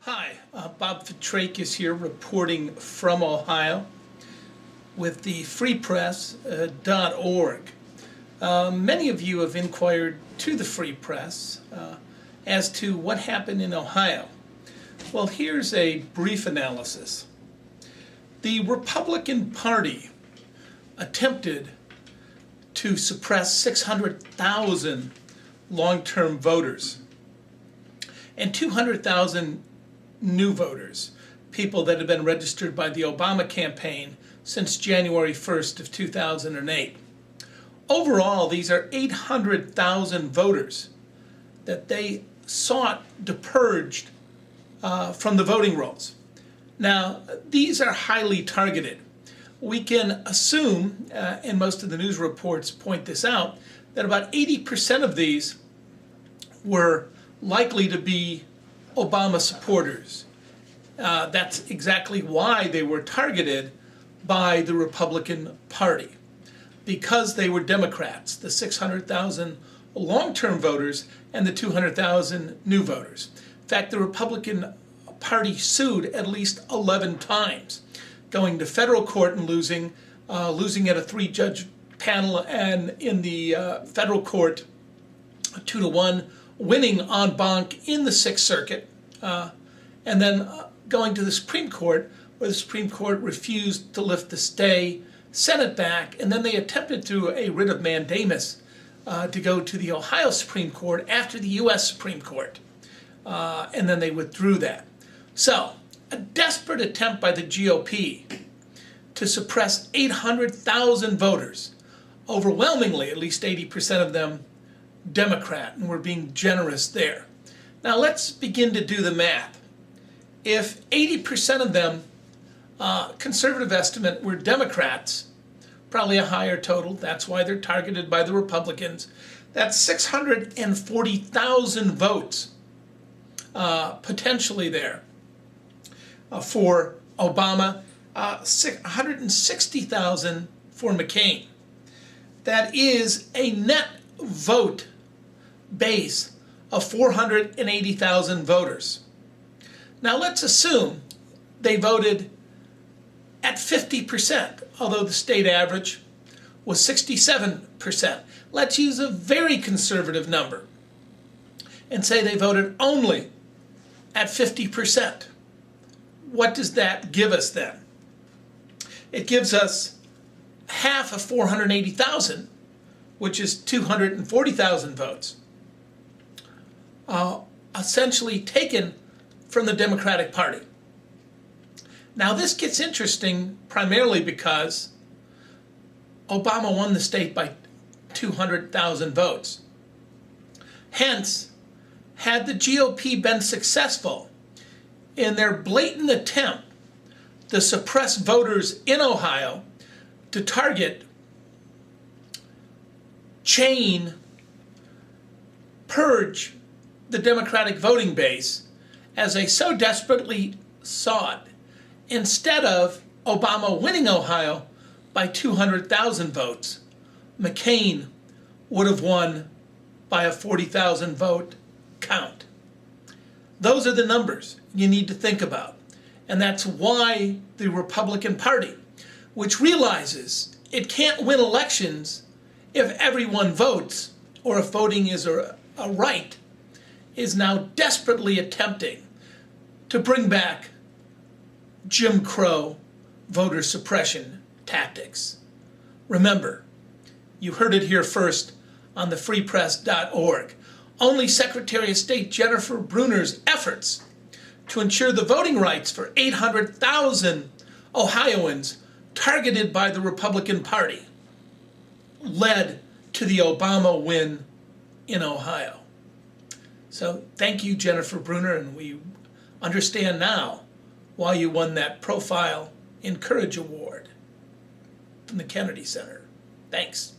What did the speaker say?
Hi, Bob Fitrakis here reporting from Ohio with the freepress.org. Many of you have inquired to the Free Press as to what happened in Ohio. Well, here's a brief analysis. The Republican Party attempted to suppress 600,000 long-term voters and 200,000 new voters, people that have been registered by the Obama campaign since January 1st of 2008. Overall, these are 800,000 voters that they sought to purge from the voting rolls. Now, these are highly targeted. We can assume, and most of the news reports point this out, that about 80% of these were likely to be Obama supporters. That's exactly why they were targeted by the Republican Party, because they were Democrats, the 600,000 long-term voters and the 200,000 new voters. In fact, the Republican Party sued at least 11 times, going to federal court and losing at a 3-judge panel, and in the federal court 2-1, winning en banc in the Sixth Circuit, and then going to the Supreme Court, where the Supreme Court refused to lift the stay, sent it back, and then they attempted through a writ of mandamus to go to the Ohio Supreme Court after the U.S. Supreme Court, and then they withdrew that. So, a desperate attempt by the GOP to suppress 800,000 voters, overwhelmingly, at least 80% of them, Democrat, and we're being generous there. Now let's begin to do the math. If 80% of them, conservative estimate, were Democrats, probably a higher total, that's why they're targeted by the Republicans, that's 640,000 votes potentially there for Obama, 160,000 for McCain. That is a net vote base of 480,000 voters. Now let's assume they voted at 50%, although the state average was 67%. Let's use a very conservative number and say they voted only at 50%. What does that give us then? It gives us half of 480,000, which is 240,000 votes, essentially taken from the Democratic Party. Now this gets interesting primarily because Obama won the state by 200,000 votes. Hence, had the GOP been successful in their blatant attempt to suppress voters in Ohio, to target, chain, purge the Democratic voting base as they so desperately sought, instead of Obama winning Ohio by 200,000 votes, McCain would have won by a 40,000 vote count. Those are the numbers you need to think about. And that's why the Republican Party, which realizes it can't win elections if everyone votes, or if voting is a right, is now desperately attempting to bring back Jim Crow voter suppression tactics. Remember, you heard it here first on the freepress.org. Only Secretary of State Jennifer Brunner's efforts to ensure the voting rights for 800,000 Ohioans targeted by the Republican Party led to the Obama win in Ohio. So thank you, Jennifer Brunner, and we understand now why you won that Profile in Courage Award from the Kennedy Center. Thanks.